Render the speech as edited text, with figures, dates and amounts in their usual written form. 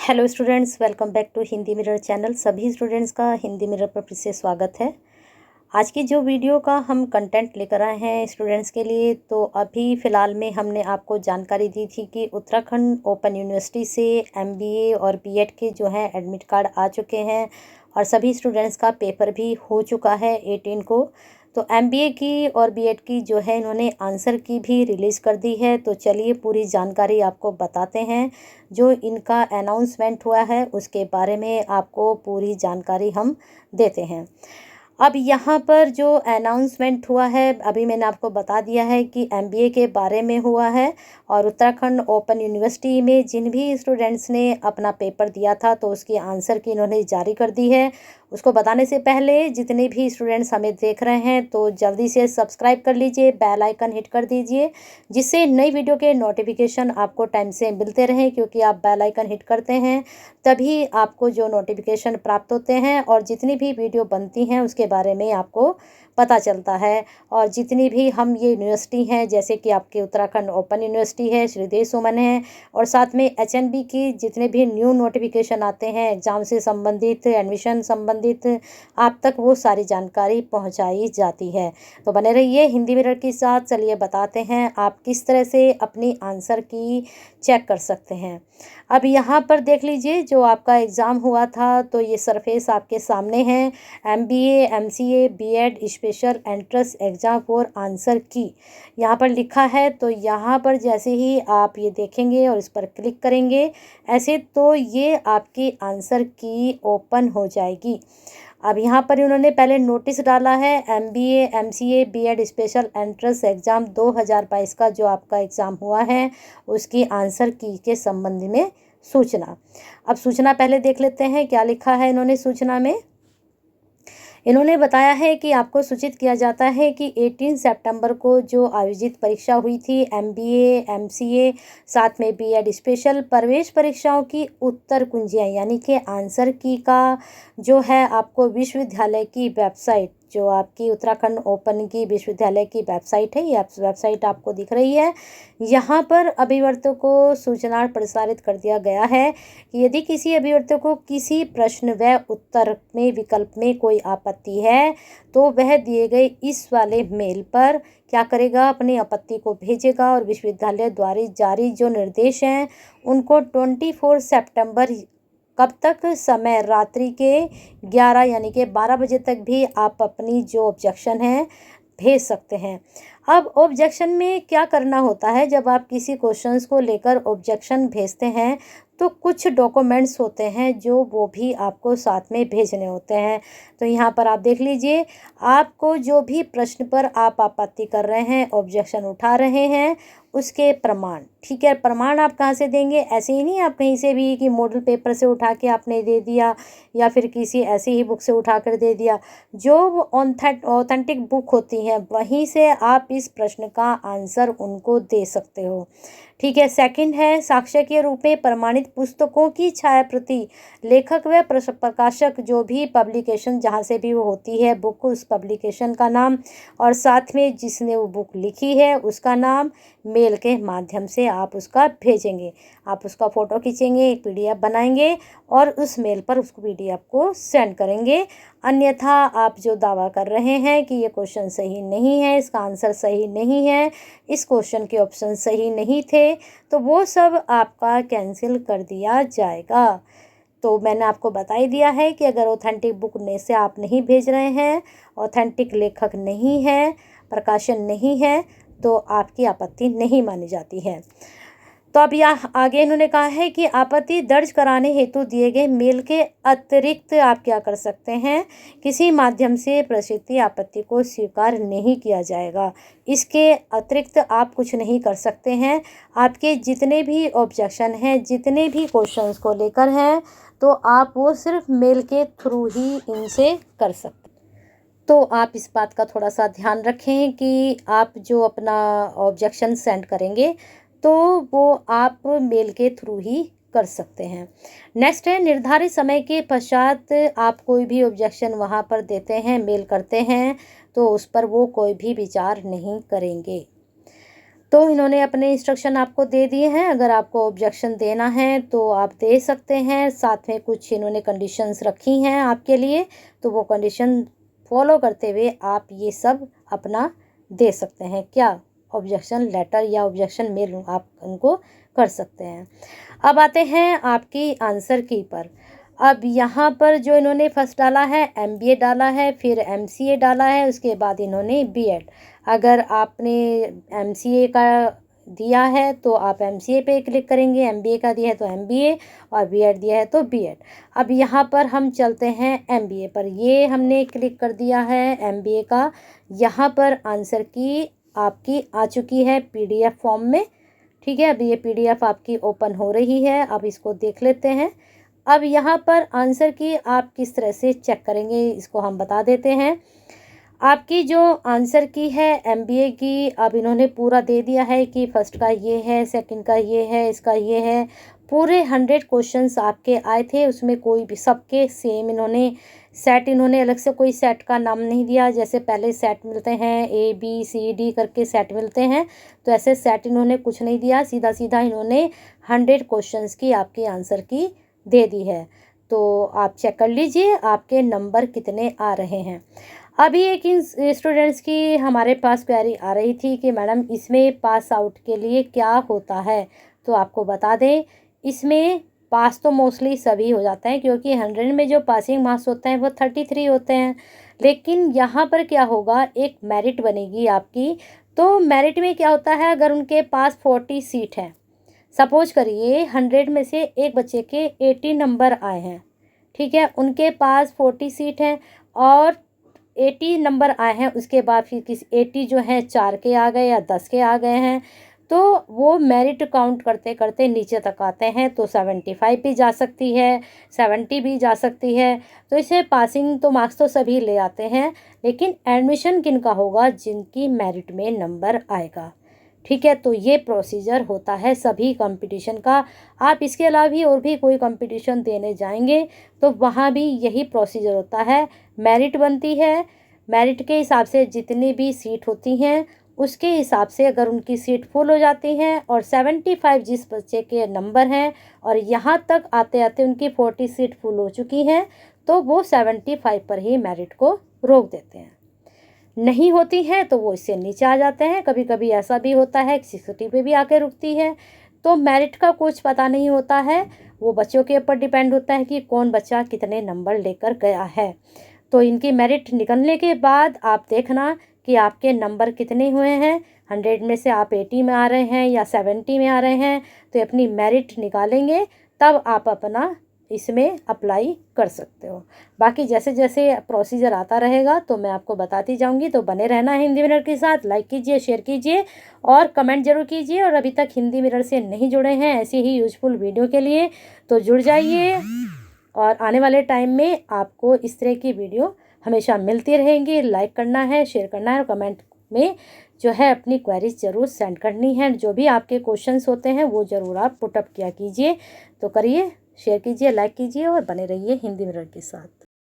Hello students, welcome back to Hindi mirror channel. सभी students का Hindi mirror पर फिर से स्वागत है। आज की जो वीडियो का हम कंटेंट लेकर आए हैं स्टूडेंट्स के लिए, तो अभी फ़िलहाल में हमने आपको जानकारी दी थी कि उत्तराखंड ओपन यूनिवर्सिटी से एमबीए और बीएड के जो हैं एडमिट कार्ड आ चुके हैं और सभी स्टूडेंट्स का पेपर भी हो चुका है 18 को। तो एमबीए की और बीएड की जो है इन्होंने आंसर की भी रिलीज़ कर दी है। तो चलिए पूरी जानकारी आपको बताते हैं। जो इनका अनाउंसमेंट हुआ है उसके बारे में आपको पूरी जानकारी हम देते हैं। अब यहाँ पर जो अनाउंसमेंट हुआ है, अभी मैंने आपको बता दिया है कि एमबीए के बारे में हुआ है और उत्तराखंड ओपन यूनिवर्सिटी में जिन भी स्टूडेंट्स ने अपना पेपर दिया था तो उसकी आंसर की इन्होंने जारी कर दी है। उसको बताने से पहले जितने भी स्टूडेंट्स हमें देख रहे हैं तो जल्दी से सब्सक्राइब कर लीजिए, बेल आइकन हिट कर दीजिए, जिससे नई वीडियो के नोटिफिकेशन आपको टाइम से मिलते रहें। क्योंकि आप बेल आइकन हिट करते हैं तभी आपको जो नोटिफिकेशन प्राप्त होते हैं और जितनी भी वीडियो बनती हैं उसके बारे में आपको पता चलता है। और जितनी भी हम ये यूनिवर्सिटी हैं, जैसे कि आपके उत्तराखंड ओपन यूनिवर्सिटी है, श्रीदेव सुमन है, और साथ में एचएनबी की जितने भी न्यू नोटिफिकेशन आते हैं एग्ज़ाम से संबंधित, एडमिशन संबंधित, आप तक वो सारी जानकारी पहुंचाई जाती है। तो बने रहिए हिंदी मिरर के साथ। चलिए बताते हैं आप किस तरह से अपनी आंसर की चेक कर सकते हैं। अब यहाँ पर देख लीजिए, जो आपका एग्ज़ाम हुआ था तो ये सरफेस आपके सामने है। MBA, MCA, BEd special entrance exam for answer key यहाँ पर लिखा है। तो यहाँ पर जैसे ही आप ये देखेंगे और इस पर क्लिक करेंगे ऐसे, तो ये आपकी आंसर की ओपन हो जाएगी। अब यहाँ पर उन्होंने पहले नोटिस डाला है, MBA, MCA, BEd special entrance exam 2022 का जो आपका एग्ज़ाम हुआ है उसकी आंसर की के संबंध में सूचना। अब सूचना पहले देख लेते हैं क्या लिखा है इन्होंने सूचना में। इन्होंने बताया है कि आपको सूचित किया जाता है कि 18 सितंबर को जो आयोजित परीक्षा हुई थी एमबीए, एमसीए, साथ में बीएड स्पेशल प्रवेश परीक्षाओं की उत्तर कुंजियाँ यानी कि आंसर की का जो है आपको विश्वविद्यालय की वेबसाइट, जो आपकी उत्तराखंड ओपन की विश्वविद्यालय की वेबसाइट है, ये वेबसाइट आपको दिख रही है। यहाँ पर अभिवर्तक को सूचना प्रसारित कर दिया गया है कि यदि किसी अभिवर्तक को किसी प्रश्न व उत्तर में विकल्प में कोई आपत्ति है तो वह दिए गए इस वाले मेल पर क्या करेगा, अपनी आपत्ति को भेजेगा और विश्वविद्यालय द्वारा जारी जो निर्देश हैं उनको 24 सितंबर कब तक, समय रात्रि के 11 यानी कि 12 बजे तक भी आप अपनी जो ऑब्जेक्शन है भेज सकते हैं। अब ऑब्जेक्शन में क्या करना होता है, जब आप किसी क्वेश्चंस को लेकर ऑब्जेक्शन भेजते हैं तो कुछ डॉक्यूमेंट्स होते हैं जो वो भी आपको साथ में भेजने होते हैं। तो यहाँ पर आप देख लीजिए, आपको जो भी प्रश्न पर आप आपत्ति कर रहे हैं, ऑब्जेक्शन उठा रहे हैं, उसके प्रमाण, ठीक है, प्रमाण आप कहाँ से देंगे। ऐसे ही नहीं आप कहीं से भी कि मॉडल पेपर से उठा के आपने दे दिया या फिर किसी ऐसी ही बुक से उठा कर दे दिया। जो ऑथेंटिक बुक होती हैं वहीं से आप इस प्रश्न का आंसर उनको दे सकते हो, ठीक है। सेकंड है, साक्ष्य के रूप में प्रमाणित पुस्तकों की छायाप्रति, लेखक व प्रकाशक जो भी पब्लिकेशन जहाँ से भी वो होती है बुक, उस पब्लिकेशन का नाम और साथ में जिसने वो बुक लिखी है उसका नाम, मेल के माध्यम से आप उसका भेजेंगे। आप उसका फ़ोटो खींचेंगे, एक पीडीएफ बनाएंगे और उस मेल पर उसको पीडीएफ को सेंड करेंगे। अन्यथा आप जो दावा कर रहे हैं कि ये क्वेश्चन सही नहीं है, इसका आंसर सही नहीं है, इस क्वेश्चन के ऑप्शन सही नहीं थे, तो वो सब आपका कैंसिल कर दिया जाएगा। तो मैंने आपको बता ही दिया है कि अगर ऑथेंटिक बुक ने से आप नहीं भेज रहे हैं, ऑथेंटिक लेखक नहीं है, प्रकाशन नहीं है, तो आपकी आपत्ति नहीं मानी जाती है। तो अब यहाँ आगे इन्होंने कहा है कि आपत्ति दर्ज कराने हेतु दिए गए मेल के अतिरिक्त आप क्या कर सकते हैं, किसी माध्यम से प्रसिद्धि आपत्ति को स्वीकार नहीं किया जाएगा। इसके अतिरिक्त आप कुछ नहीं कर सकते हैं। आपके जितने भी ऑब्जेक्शन हैं, जितने भी क्वेश्चंस को लेकर हैं, तो आप वो सिर्फ मेल के थ्रू ही इनसे कर सकते हैं। तो आप इस बात का थोड़ा सा ध्यान रखें कि आप जो अपना ऑब्जेक्शन सेंड करेंगे तो वो आप मेल के थ्रू ही कर सकते हैं। नेक्स्ट है, निर्धारित समय के पश्चात आप कोई भी ऑब्जेक्शन वहाँ पर देते हैं, मेल करते हैं, तो उस पर वो कोई भी विचार नहीं करेंगे। तो इन्होंने अपने इंस्ट्रक्शन आपको दे दिए हैं। अगर आपको ऑब्जेक्शन देना है तो आप दे सकते हैं। साथ में कुछ इन्होंने कंडीशंस रखी हैं आपके लिए, तो वो कंडीशन फॉलो करते हुए आप ये सब अपना दे सकते हैं। क्या ऑब्जेक्शन लेटर या ऑब्जेक्शन मेल आप उनको कर सकते हैं। अब आते हैं आपकी आंसर की पर। अब यहाँ पर जो इन्होंने फर्स्ट डाला है एमबीए डाला है, फिर एमसीए डाला है, उसके बाद इन्होंने बीएड। अगर आपने एमसीए का दिया है तो आप एमसीए पे क्लिक करेंगे, एमबीए का दिया है तो एमबीए, और बीएड दिया है तो बीएड। अब यहाँ पर हम चलते हैं एमबीए पर। ये हमने क्लिक कर दिया है एमबीए का। यहाँ पर आंसर की आपकी आ चुकी है पीडीएफ फॉर्म में। ठीक है, अब ये पीडीएफ आपकी ओपन हो रही है। अब इसको देख लेते हैं। अब यहाँ पर आंसर की आप किस तरह से चेक करेंगे इसको हम बता देते हैं। आपकी जो आंसर की है एमबीए की, अब इन्होंने पूरा दे दिया है कि फर्स्ट का ये है, सेकंड का ये है, इसका ये है। पूरे 100 क्वेश्चंस आपके आए थे, उसमें कोई भी सबके सेम इन्होंने सेट, इन्होंने अलग से कोई सेट का नाम नहीं दिया। जैसे पहले सेट मिलते हैं ABCD करके सेट मिलते हैं, तो ऐसे सेट इन्होंने कुछ नहीं दिया। सीधा सीधा इन्होंने 100 क्वेश्चंस की आपकी आंसर की दे दी है। तो आप चेक कर लीजिए आपके नंबर कितने आ रहे हैं। अभी एक इन स्टूडेंट्स की हमारे पास क्वेरी आ रही थी कि मैडम इसमें पास आउट के लिए क्या होता है। तो आपको बता दें, इसमें पास तो मोस्टली सभी हो जाते हैं, क्योंकि 100 में जो पासिंग मार्क्स होते हैं वो 33 होते हैं। लेकिन यहाँ पर क्या होगा, एक मेरिट बनेगी आपकी। तो मेरिट में क्या होता है, अगर उनके पास 40 सीट है, सपोज करिए 100 में से एक बच्चे के 80 नंबर आए हैं, ठीक है, उनके पास 40 सीट हैं और 80 नंबर आए हैं, उसके बाद फिर किसी 80 जो हैं 4 के आ गए या 10 के आ गए हैं, तो वो मेरिट काउंट करते करते नीचे तक आते हैं। तो 75 भी जा सकती है, 70 भी जा सकती है। तो इसे पासिंग तो मार्क्स तो सभी ले आते हैं, लेकिन एडमिशन किनका होगा, जिनकी मेरिट में नंबर आएगा। ठीक है, तो ये प्रोसीजर होता है सभी कंपटीशन का। आप इसके अलावा भी और भी कोई कंपटीशन देने जाएंगे तो वहाँ भी यही प्रोसीजर होता है। मेरिट बनती है, मेरिट के हिसाब से जितनी भी सीट होती हैं उसके हिसाब से अगर उनकी सीट फुल हो जाती हैं और 75 जिस बच्चे के नंबर हैं और यहाँ तक आते आते उनकी 40 सीट फुल हो चुकी हैं, तो वो 75 पर ही मेरिट को रोक देते हैं। नहीं होती हैं तो वो इससे नीचे आ जाते हैं। कभी कभी ऐसा भी होता है 60 पे भी आके रुकती है। तो मेरिट का कुछ पता नहीं होता है, वो बच्चों के ऊपर डिपेंड होता है कि कौन बच्चा कितने नंबर लेकर गया है। तो इनकी मेरिट निकलने के बाद आप देखना कि आपके नंबर कितने हुए हैं। 100 में से आप 80 में आ रहे हैं या 70 में आ रहे हैं, तो अपनी मेरिट निकालेंगे, तब आप अपना इसमें अप्लाई कर सकते हो। बाकी जैसे जैसे प्रोसीजर आता रहेगा तो मैं आपको बताती जाऊंगी। तो बने रहना है हिंदी मिरर के साथ। लाइक कीजिए, शेयर कीजिए और कमेंट जरूर कीजिए। और अभी तक हिंदी मिरर से नहीं जुड़े हैं ऐसी ही यूजफुल वीडियो के लिए तो जुड़ जाइए, और आने वाले टाइम में आपको इस तरह की वीडियो हमेशा मिलती रहेंगी। लाइक करना है, शेयर करना है और कमेंट में जो है अपनी क्वेरीज ज़रूर सेंड करनी है। जो भी आपके क्वेश्चंस होते हैं वो ज़रूर आप पुटअप किया कीजिए। तो करिए, शेयर कीजिए, लाइक कीजिए और बने रहिए हिंदी मिरर के साथ।